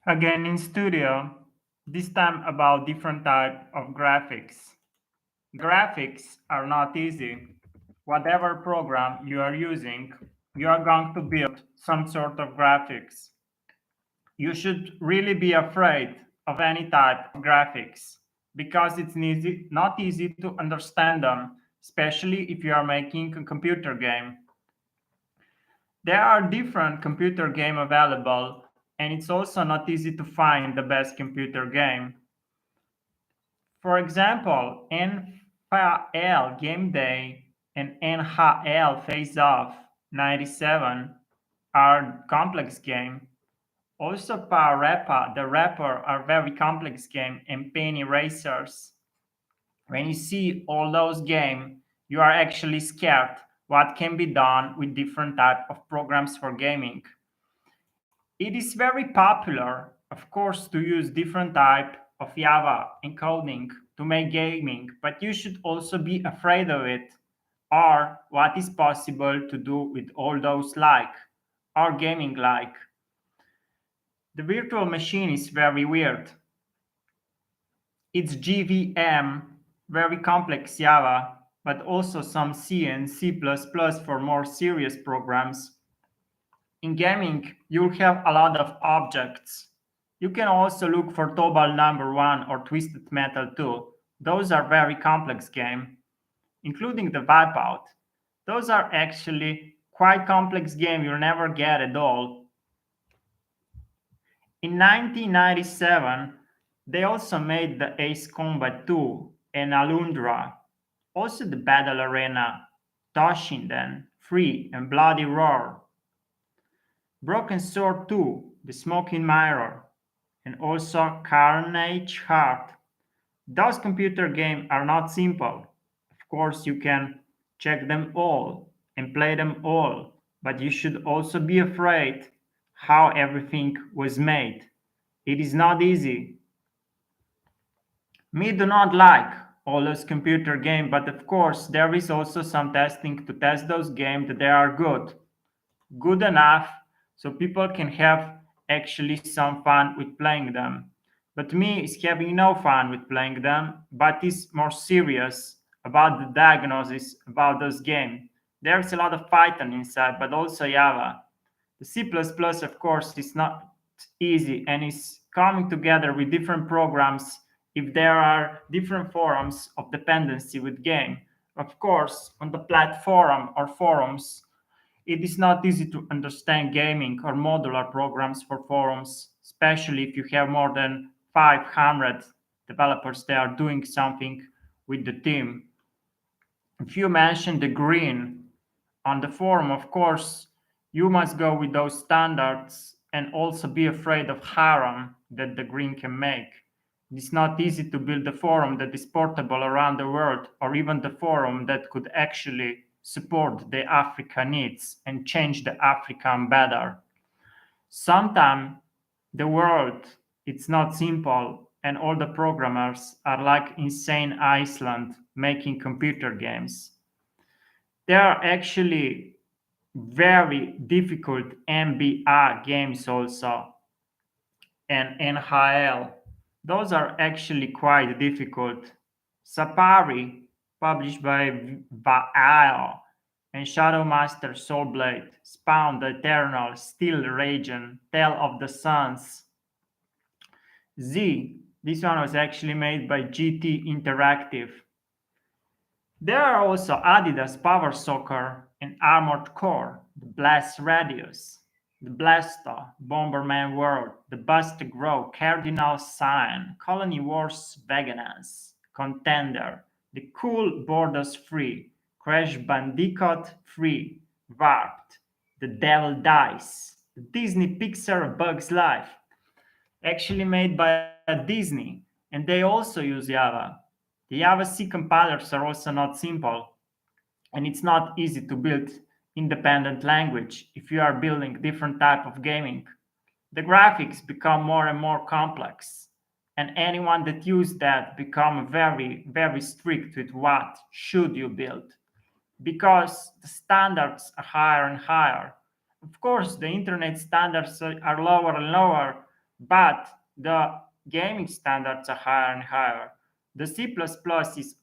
Again in studio, this time about different type of graphics. Graphics are not easy. Whatever program you are using, you are going to build some sort of graphics. You should really be afraid of any type of graphics because it's not easy to understand them, especially if you are making a computer game. There are different computer game available, and it's also not easy to find the best computer game. For example, NFL Game Day and NHL Face Off 97 are complex game. Also, Parappa the Rapper are very complex game, and Penny Racers. When you see all those games, you are actually scared what can be done with different type of programs for gaming. It is very popular, of course, to use different type of Java encoding to make gaming, but you should also be afraid of it or what is possible to do with all those like or gaming like. The virtual machine is very weird. It's JVM, very complex Java, but also some C and C++ for more serious programs. In gaming, you'll have a lot of objects. You can also look for Tobal number 1 or Twisted Metal 2. Those are very complex games, including the Wipeout. Those are actually quite complex games you'll never get at all. In 1997, they also made the Ace Combat 2 and Alundra, also the Battle Arena, Toshinden, Free, and Bloody Roar. Broken Sword 2, The Smoking Mirror, and also Carnage Heart. Those computer games are not simple. Of course, you can check them all and play them all, but you should also be afraid how everything was made. It is not easy. Me do not like all those computer games, but of course there is also some testing to test those games that they are good enough so people can have actually some fun with playing them. But me is having no fun with playing them, but is more serious about the diagnosis about those games. There's a lot of Python inside, but also Java. The C++, of course, is not easy and is coming together with different programs if there are different forms of dependency with game. Of course, on the platform or forums, it is not easy to understand gaming or modular programs for forums, especially if you have more than 500 developers that are doing something with the team. If you mention the green on the forum, of course, you must go with those standards and also be afraid of harm that the green can make. It's not easy to build a forum that is portable around the world, or even the forum that could actually support the Africa needs and change the African better. Sometimes the world it's not simple and all the programmers are like insane Iceland making computer games. There are actually very difficult MBR games also and NHL. Those are actually quite difficult. Sapari, published by Vaal, and Shadowmaster Soulblade, Spawn the Eternal, Steel Raging, Tale of the Suns. Z, this one was actually made by GT Interactive. There are also Adidas Power Soccer and Armored Core, the Blast Radius, the Blasto, Bomberman World, the Buster Grow, Cardinal Sign, Colony Wars Veganance, Contender, the Cool Borders Free, Crash Bandicoot Free, Warped, The Devil Dice, the Disney Pixar Bugs Life, actually made by Disney, and they also use Java. The Java C compilers are also not simple, and it's not easy to build independent language if you are building different type of gaming. The graphics become more and more complex, and anyone that use that become very strict with what should you build because the standards are higher and higher. Of course, the internet standards are lower and lower, but the gaming standards are higher and higher. The C++ is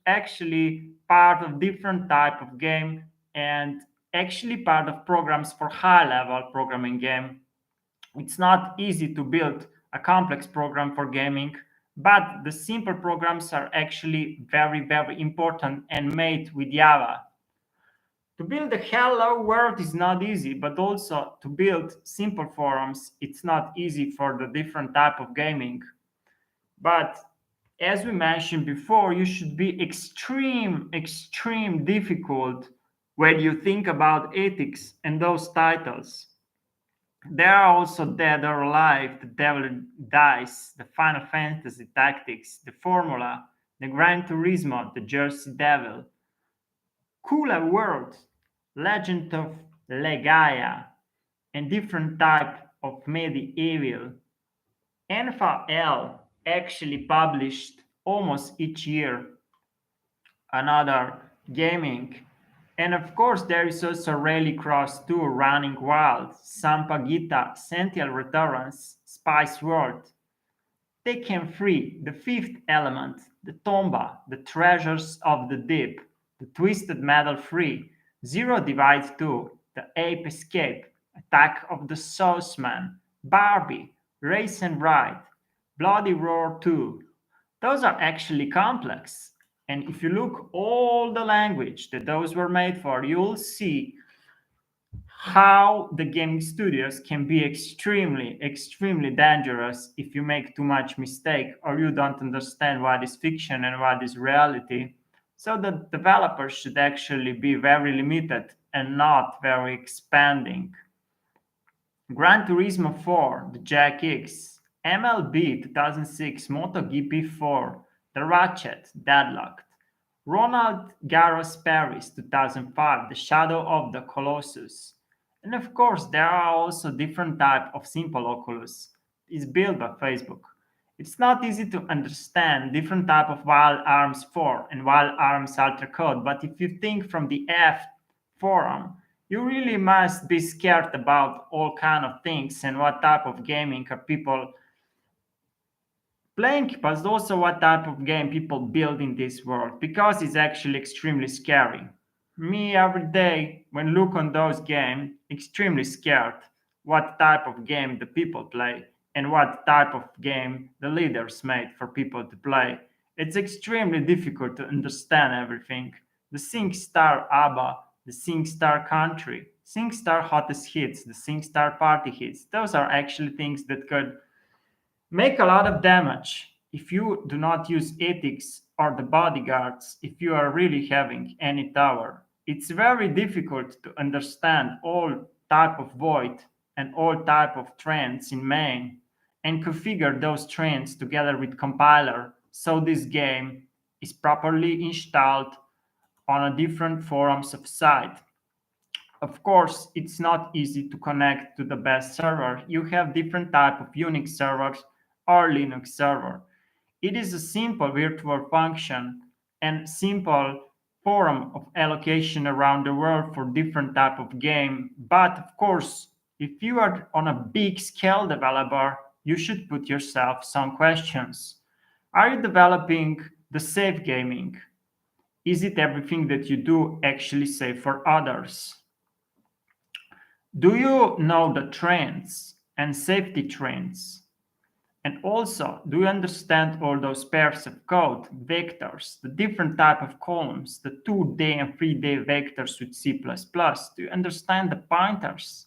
actually part of different type of game and actually part of programs for high level programming game. It's not easy to build a complex program for gaming, but the simple programs are actually very, very important and made with Java. To build a hello world is not easy, but also to build simple forums, it's not easy for the different type of gaming. But as we mentioned before, you should be extreme difficult when you think about ethics and those titles. There are also Dead or Alive, The Devil Dice, the Final Fantasy Tactics, the Formula, the Gran Turismo, the Jersey Devil, Cooler World, Legend of Legaia, and different type of medieval. NFL actually published almost each year another gaming. And of course, there is also Rallycross 2, Running Wild, Sampaguita, Sentinel Returns, Spice World, Tekken 3, The Fifth Element, The Tomba, The Treasures of the Deep, The Twisted Metal 3, Zero Divide 2, The Ape Escape, Attack of the Sauceman, Barbie, Race and Ride, Bloody Roar 2. Those are actually complex. And if you look all the language that those were made for, you'll see how the gaming studios can be extremely dangerous if you make too much mistake or you don't understand what is fiction and what is reality. So the developers should actually be very limited and not very expanding. Gran Turismo 4, the Jack X, MLB 2006, MotoGP 4, The Ratchet, Deadlocked, Ronald Garros Paris 2005, The Shadow of the Colossus. And of course, there are also different type of simple Oculus. It's built by Facebook. It's not easy to understand different type of Wild Arms 4 and Wild Arms Alter Code, but if you think from the F forum, you really must be scared about all kind of things and what type of gaming are people playing, but also what type of game people build in this world, because it's actually extremely scary. Me every day when look on those games, extremely scared what type of game the people play and what type of game the leaders made for people to play. It's extremely difficult to understand everything. The SingStar ABBA, the SingStar Country, SingStar Hottest Hits, the SingStar Party Hits, those are actually things that could make a lot of damage if you do not use ethics or the bodyguards if you are really having any tower. It's very difficult to understand all type of void and all type of trends in main and configure those trends together with compiler so this game is properly installed on a different forums of site. Of course, it's not easy to connect to the best server. You have different type of Unix servers or Linux server. It is a simple virtual function and simple forum of allocation around the world for different type of game. But of course, if you are on a big scale developer, you should put yourself some questions. Are you developing the safe gaming? Is it everything that you do actually safe for others? Do you know the trends and safety trends? And also, do you understand all those pairs of code, vectors, the different type of columns, the 2D and 3D vectors with C++? Do you understand the pointers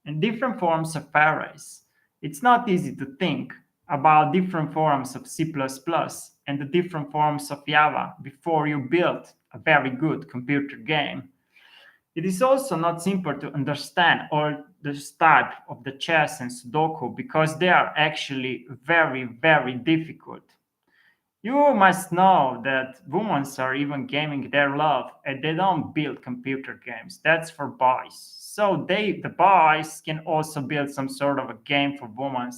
and different forms of arrays? It's not easy to think about different forms of C++ and the different forms of Java before you build a very good computer game. It is also not simple to understand all this type of the chess and Sudoku because they are actually very difficult. You must know that women are even gaming their love and they don't build computer games. That's for boys. So the boys can also build some sort of a game for women.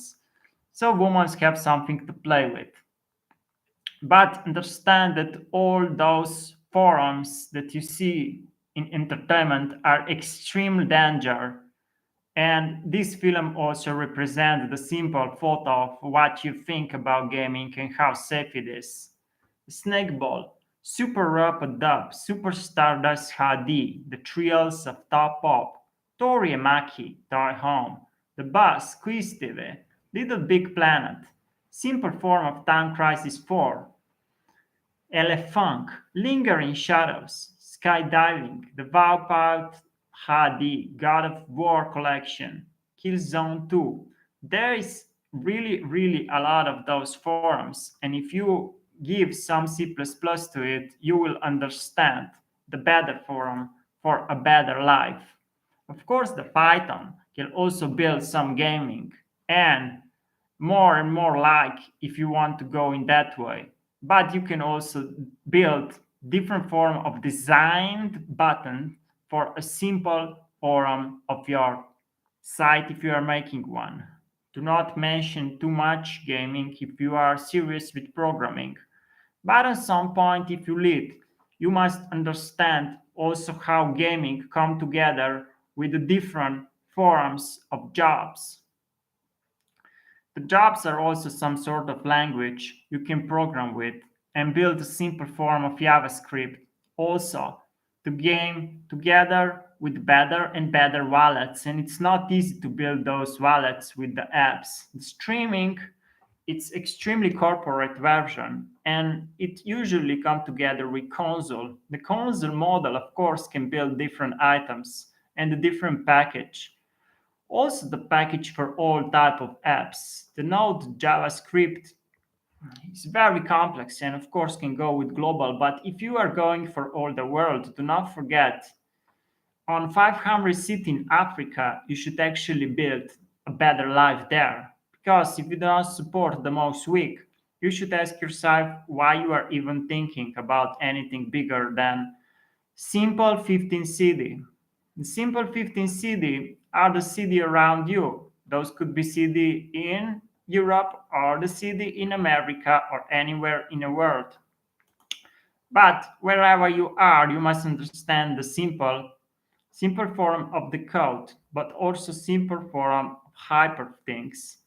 So women have something to play with. But understand that all those forums that you see in entertainment are extreme danger And this film also represents the simple thought of what you think about gaming and how safe it is. Snakeball, Super Rap Dub, Super Stardust HD, The Thrills of Top Pop, Tori Maki, Toy Home, The Bus, Quiz TV, Little Big Planet, Simple Form of Time Crisis 4, Elefunk, Lingering Shadows, Skydiving, The Wipeout HD, God of War Collection, Killzone 2. There is really a lot of those forums, and if you give some C++ to it, you will understand the better forum for a better life. Of course, the Python can also build some gaming and more like if you want to go in that way, but you can also build different form of designed button for a simple forum of your site if you are making one. Do not mention too much gaming if you are serious with programming, but at some point if you lead, you must understand also how gaming come together with the different forms of jobs. The jobs are also some sort of language you can program with and build a simple form of JavaScript also to game together with better and better wallets. And it's not easy to build those wallets with the apps. The streaming, it's extremely corporate version and it usually come together with console. The console model, of course, can build different items and a different package, also the package for all type of apps. The Node JavaScript is very complex and of course can go with global, but if you are going for all the world, do not forget on 500 city in Africa, you should actually build a better life there. Because if you do not support the most weak, you should ask yourself why you are even thinking about anything bigger than simple 15 city. The simple 15 city are the city around you. Those could be city in Europe or the city in America or anywhere in the world. But wherever you are, you must understand the simple form of the code, but also simple form of hyperthings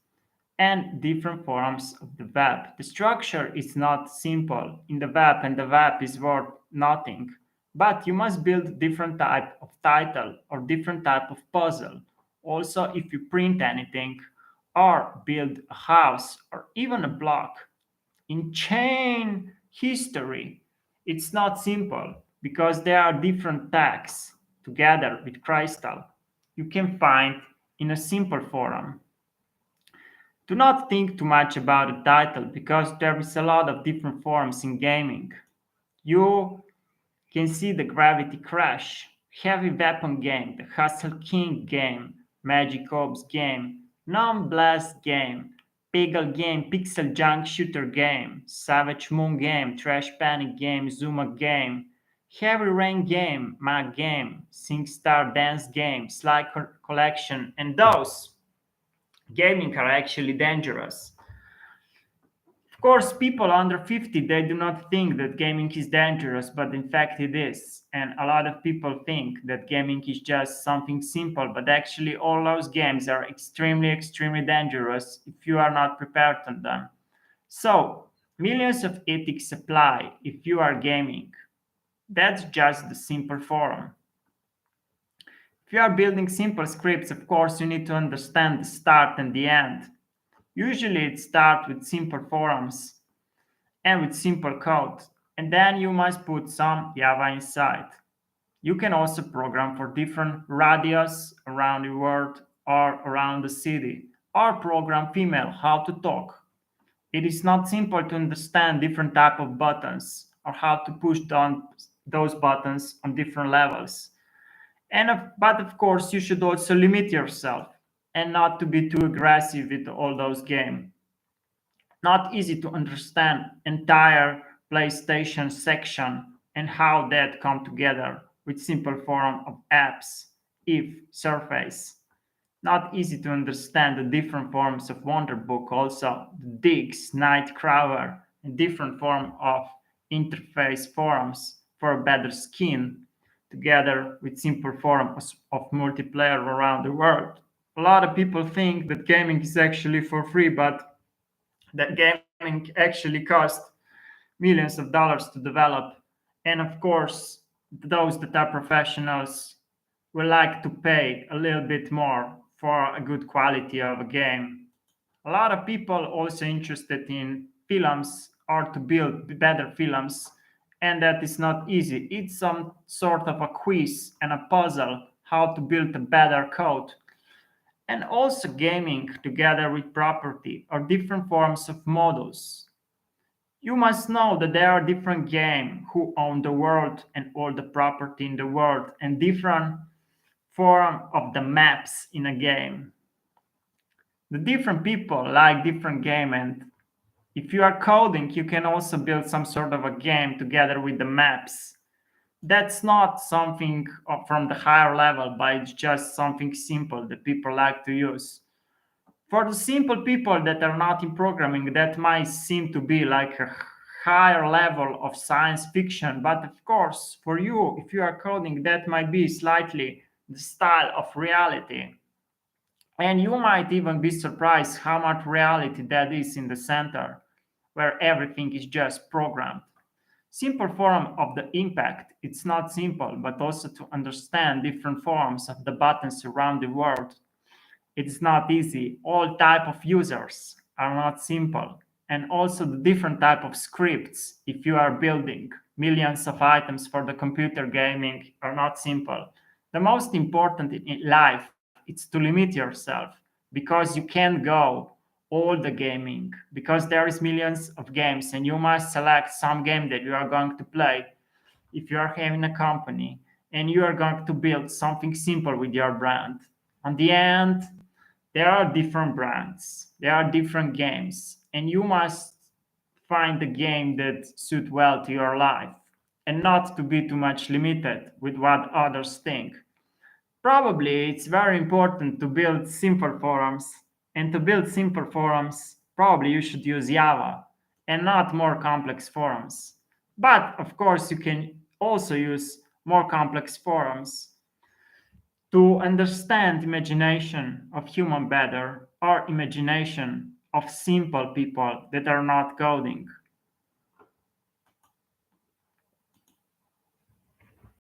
and different forms of the web. The structure is not simple in the web and the web is worth nothing. But you must build different type of title or different type of puzzle. Also, if you print anything or build a house or even a block, in chain history, it's not simple because there are different tags together with crystal you can find in a simple forum. Do not think too much about the title because there is a lot of different forms in gaming. You can see the Gravity Crash, Heavy Weapon game, the Hustle King game, Magic Ops game, Non Blast game, Peggle game, Pixel Junk Shooter game, Savage Moon game, Trash Panic game, Zuma game, Heavy Rain game, Mag game, SingStar Dance game, Sly Collection, and those gaming are actually dangerous. Of course, people under 50, they do not think that gaming is dangerous, but in fact it is. And a lot of people think that gaming is just something simple, but actually all those games are extremely dangerous if you are not prepared on them. So, millions of ethics apply if you are gaming. That's just the simple form. If you are building simple scripts, of course, you need to understand the start and the end. Usually it starts with simple forms and with simple code, and then you must put some Java inside. You can also program for different radius around the world or around the city, or program female how to talk. It is not simple to understand different type of buttons or how to push down those buttons on different levels. But of course, you should also limit yourself and not to be too aggressive with all those games. Not easy to understand entire PlayStation section and how that come together with simple form of apps, if surface. Not easy to understand the different forms of Wonderbook, also the Dix, Nightcrawler, and different form of interface forums for a better skin, together with simple forms of multiplayer around the world. A lot of people think that gaming is actually for free, but that gaming actually costs millions of dollars to develop. And of course, those that are professionals will like to pay a little bit more for a good quality of a game. A lot of people also interested in films or to build better films, and that is not easy. It's some sort of a quiz and a puzzle how to build a better code. And also gaming together with property or different forms of models. You must know that there are different games who own the world and all the property in the world and different form of the maps in a game. The different people like different game, and if you are coding you can also build some sort of a game together with the maps. That's not something from the higher level, but it's just something simple that people like to use. For the simple people that are not in programming, that might seem to be like a higher level of science fiction, but of course for you, if you are coding, that might be slightly the style of reality. And you might even be surprised how much reality that is in the center, where everything is just programmed. Simple form of the impact, it's not simple, but also to understand different forms of the buttons around the world. It's not easy. All type of users are not simple. And also the different type of scripts, if you are building millions of items for the computer gaming, are not simple. The most important in life is to limit yourself because you can't go all the gaming because there is millions of games and you must select some game that you are going to play if you are having a company and you are going to build something simple with your brand. On the end, there are different brands, there are different games, and you must find the game that suit well to your life and not to be too much limited with what others think. Probably it's very important to build simple forums, and to build simple forums, probably you should use Java and not more complex forums. But of course, you can also use more complex forums to understand imagination of human better or imagination of simple people that are not coding.